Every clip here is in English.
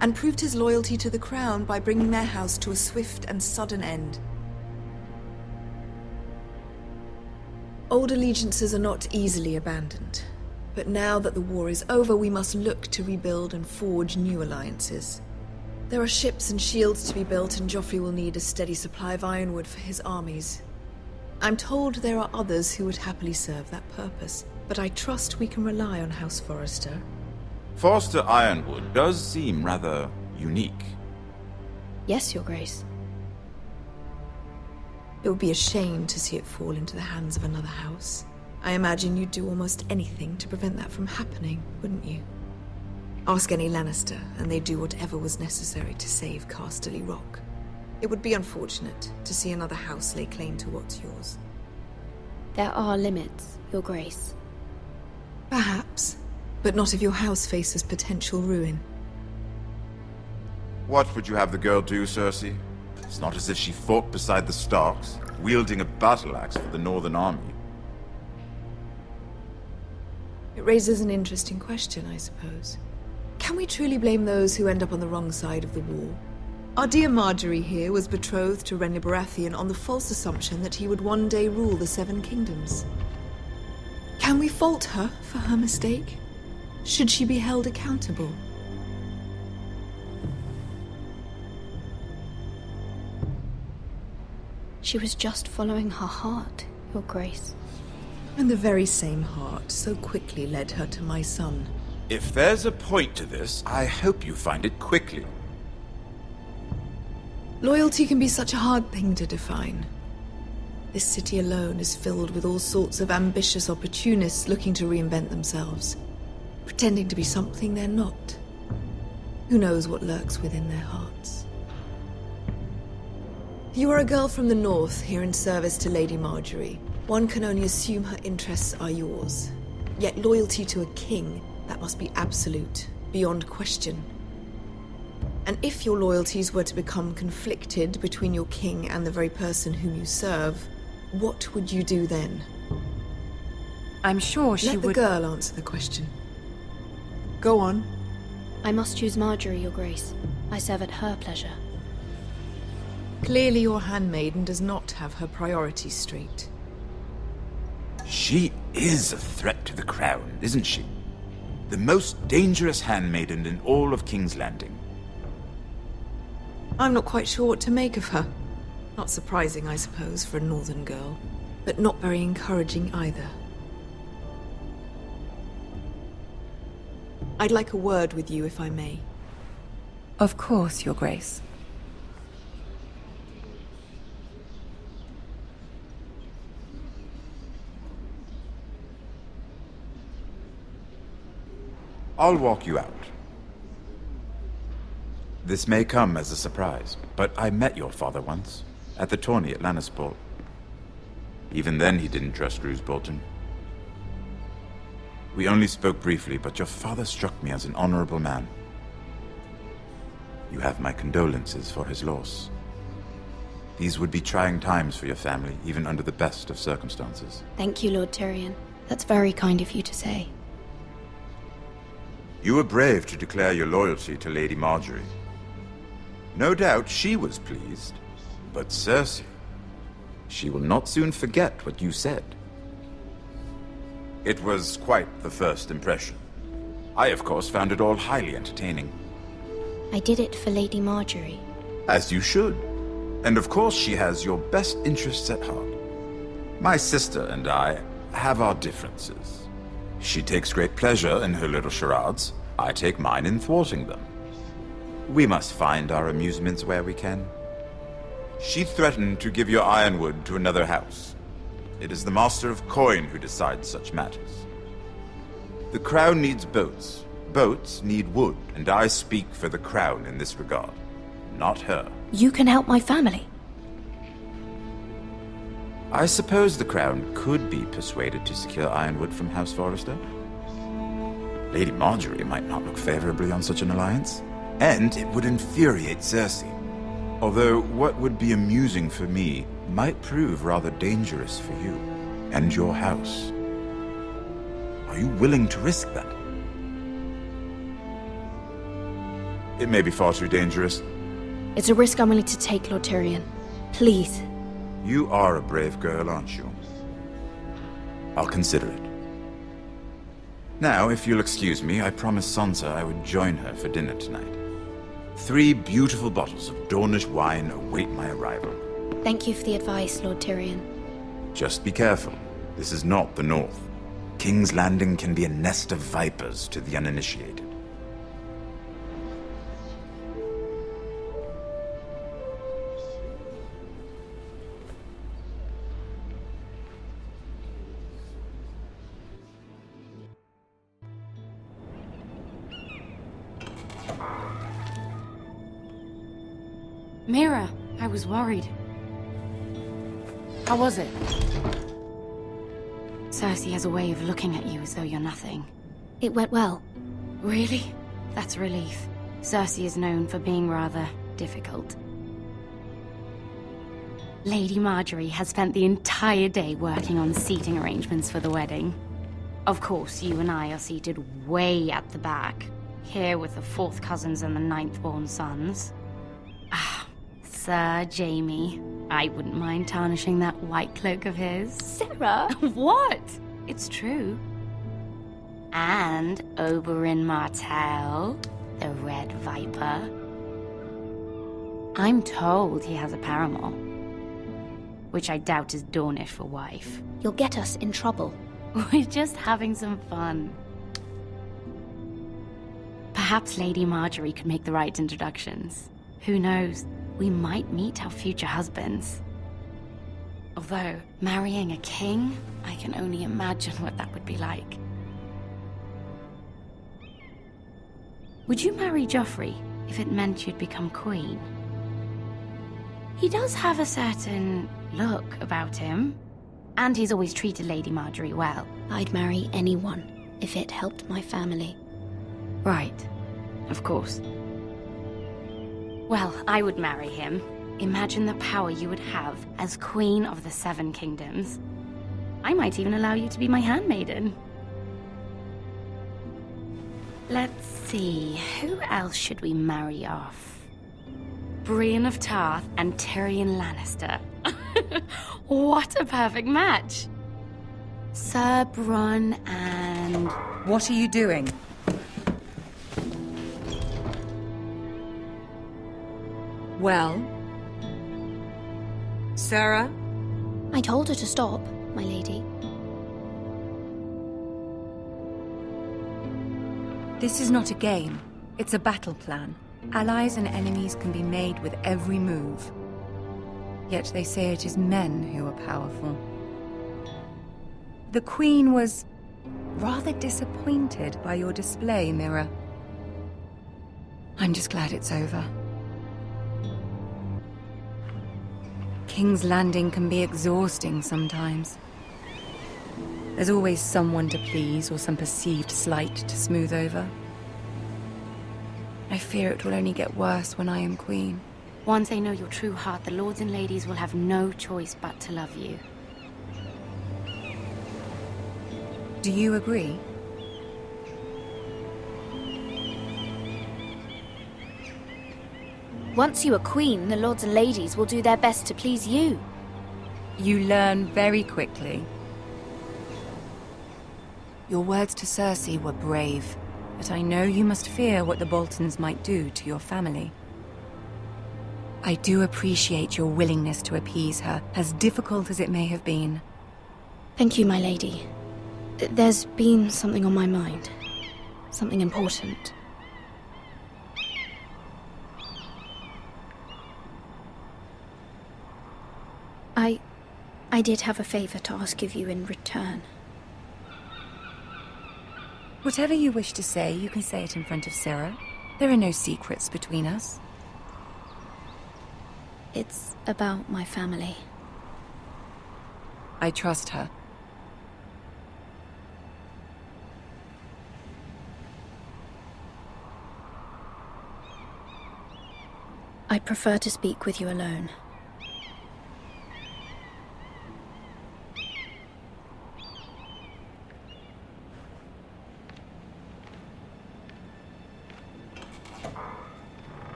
and proved his loyalty to the crown by bringing their house to a swift and sudden end. Old allegiances are not easily abandoned, but now that the war is over, we must look to rebuild and forge new alliances. There are ships and shields to be built, and Joffrey will need a steady supply of ironwood for his armies. I'm told there are others who would happily serve that purpose, but I trust we can rely on House Forrester. Forrester Ironwood does seem rather unique. Yes, Your Grace. It would be a shame to see it fall into the hands of another house. I imagine you'd do almost anything to prevent that from happening, wouldn't you? Ask any Lannister, and they'd do whatever was necessary to save Casterly Rock. It would be unfortunate to see another house lay claim to what's yours. There are limits, Your Grace. Perhaps, but not if your house faces potential ruin. What would you have the girl do, Cersei? It's not as if she fought beside the Starks, wielding a battle axe for the Northern Army. It raises an interesting question, I suppose. Can we truly blame those who end up on the wrong side of the war? Our dear Marjorie here was betrothed to Renly Baratheon on the false assumption that he would one day rule the Seven Kingdoms. Can we fault her for her mistake? Should she be held accountable? She was just following her heart, Your Grace. And the very same heart so quickly led her to my son. If there's a point to this, I hope you find it quickly. Loyalty can be such a hard thing to define. This city alone is filled with all sorts of ambitious opportunists looking to reinvent themselves, pretending to be something they're not. Who knows what lurks within their hearts? You are a girl from the north, here in service to Lady Marjorie. One can only assume her interests are yours. Yet loyalty to a king, that must be absolute, beyond question. And if your loyalties were to become conflicted between your king and the very person whom you serve, what would you do then? I'm sure she would... Let the girl answer the question. Go on. I must choose Marjorie, Your Grace. I serve at her pleasure. Clearly your handmaiden does not have her priorities straight. She is a threat to the crown, isn't she? The most dangerous handmaiden in all of King's Landing. I'm not quite sure what to make of her. Not surprising, I suppose, for a northern girl, but not very encouraging either. I'd like a word with you, if I may. Of course, Your Grace. I'll walk you out. This may come as a surprise, but I met your father once, at the tourney at Lannisport. Even then he didn't trust Roose Bolton. We only spoke briefly, but your father struck me as an honorable man. You have my condolences for his loss. These would be trying times for your family, even under the best of circumstances. Thank you, Lord Tyrion. That's very kind of you to say. You were brave to declare your loyalty to Lady Marjorie. No doubt she was pleased, but Cersei, she will not soon forget what you said. It was quite the first impression. I, of course, found it all highly entertaining. I did it for Lady Marjorie. As you should. And of course she has your best interests at heart. My sister and I have our differences. She takes great pleasure in her little charades. I take mine in thwarting them. We must find our amusements where we can. She threatened to give your ironwood to another house. It is the Master of Coin who decides such matters. The crown needs boats. Boats need wood, and I speak for the crown in this regard, not her. You can help my family. I suppose the crown could be persuaded to secure ironwood from House Forrester. Lady Marjorie might not look favorably on such an alliance, and it would infuriate Cersei. Although what would be amusing for me might prove rather dangerous for you and your house. Are you willing to risk that? It may be far too dangerous. It's a risk I'm willing to take, Lord Tyrion. Please. You are a brave girl, aren't you? I'll consider it. Now, if you'll excuse me, I promised Sansa I would join her for dinner tonight. 3 beautiful bottles of Dornish wine await my arrival. Thank you for the advice, Lord Tyrion. Just be careful. This is not the North. King's Landing can be a nest of vipers to the uninitiated. Mira, I was worried. How was it? Cersei has a way of looking at you as though you're nothing. It went well. Really? That's a relief. Cersei is known for being rather difficult. Lady Margaery has spent the entire day working on seating arrangements for the wedding. Of course, you and I are seated way at the back, here with the 4th cousins and the 9th-born sons. Sir Jaime, I wouldn't mind tarnishing that white cloak of his. Sarah! What? It's true. And Oberyn Martell, the Red Viper. I'm told he has a paramour, which I doubt is Dornish for wife. You'll get us in trouble. We're just having some fun. Perhaps Lady Margaery could make the right introductions. Who knows? We might meet our future husbands. Although, marrying a king, I can only imagine what that would be like. Would you marry Joffrey if it meant you'd become queen? He does have a certain look about him, and he's always treated Lady Margaery well. I'd marry anyone if it helped my family. Right, of course. Well, I would marry him. Imagine the power you would have as Queen of the 7 Kingdoms. I might even allow you to be my handmaiden. Let's see, who else should we marry off? Brienne of Tarth and Tyrion Lannister. What a perfect match! Sir Bronn and... What are you doing? Well? Sarah? I told her to stop, my lady. This is not a game. It's a battle plan. Allies and enemies can be made with every move. Yet they say it is men who are powerful. The Queen was rather disappointed by your display, Mira. I'm just glad it's over. King's Landing can be exhausting sometimes. There's always someone to please or some perceived slight to smooth over. I fear it will only get worse when I am queen. Once they know your true heart, the lords and ladies will have no choice but to love you. Do you agree? Once you are queen, the lords and ladies will do their best to please you. You learn very quickly. Your words to Cersei were brave, but I know you must fear what the Boltons might do to your family. I do appreciate your willingness to appease her, as difficult as it may have been. Thank you, my lady. There's been something on my mind. Something important. I did have a favor to ask of you in return. Whatever you wish to say, you can say it in front of Sarah. There are no secrets between us. It's about my family. I trust her. I'd prefer to speak with you alone.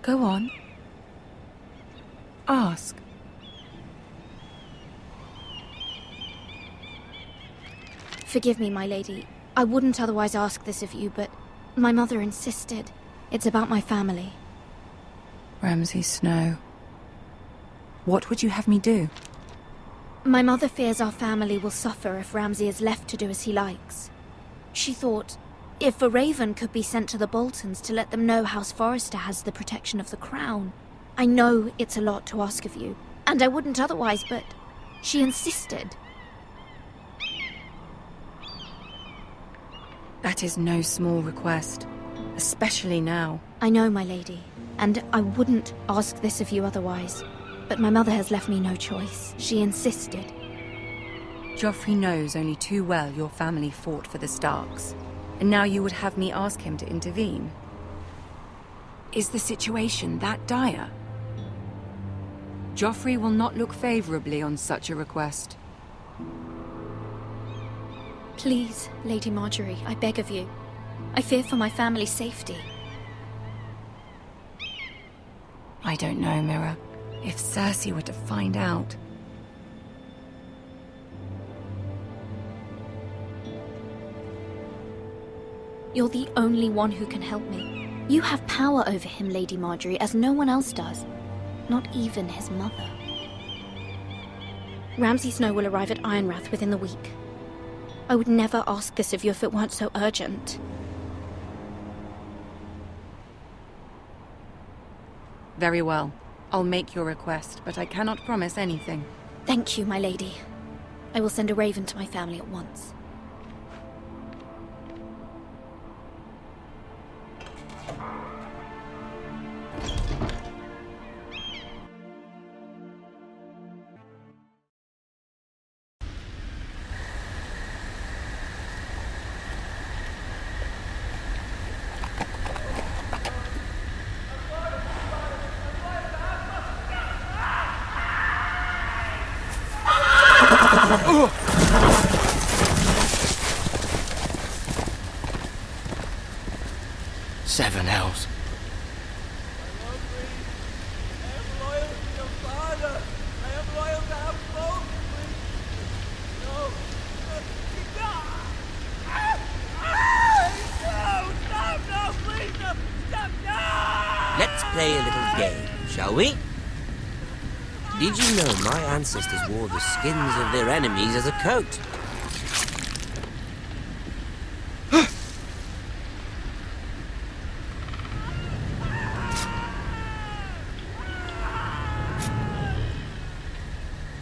Go on. Ask. Forgive me, my lady. I wouldn't otherwise ask this of you, but my mother insisted. It's about my family. Ramsay Snow. What would you have me do? My mother fears our family will suffer if Ramsay is left to do as he likes. She thought, if a raven could be sent to the Boltons to let them know House Forrester has the protection of the crown. I know it's a lot to ask of you, and I wouldn't otherwise, but she insisted. That is no small request, especially now. I know, my lady, and I wouldn't ask this of you otherwise. But my mother has left me no choice. She insisted. Joffrey knows only too well your family fought for the Starks, and now you would have me ask him to intervene. Is the situation that dire? Joffrey will not look favorably on such a request. Please, Lady Marjorie, I beg of you. I fear for my family's safety. I don't know, Mira. If Cersei were to find out... You're the only one who can help me. You have power over him, Lady Marjorie, as no one else does. Not even his mother. Ramsay Snow will arrive at Ironrath within the week. I would never ask this of you if it weren't so urgent. Very well. I'll make your request, but I cannot promise anything. Thank you, my lady. I will send a raven to my family at once. Seven hells. Let's play a little game, shall we? Did you know my ancestors wore the skins of their enemies as a coat?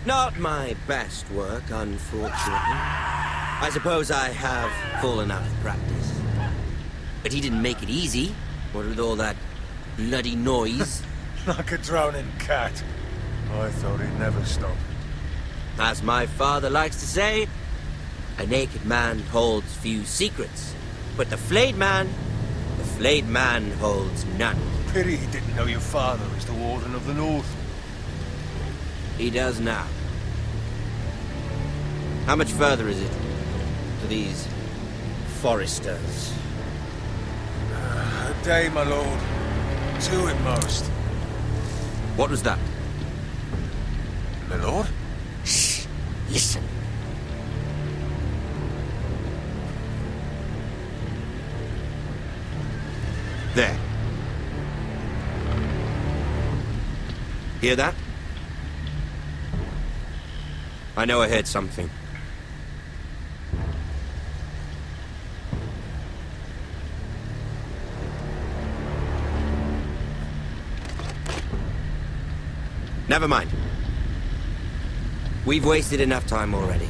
Not my best work, unfortunately. I suppose I have fallen out of practice. But he didn't make it easy, what with all that bloody noise. Like a drowning cat. I thought he'd never stop. As my father likes to say, a naked man holds few secrets. But the flayed man holds none. Pity he didn't know your father was the Warden of the North. He does now. How much further is it to these Forresters? A day, my lord. Two at most. What was that? My lord? Shh! Listen. There. Hear that? I know I heard something. Never mind. We've wasted enough time already.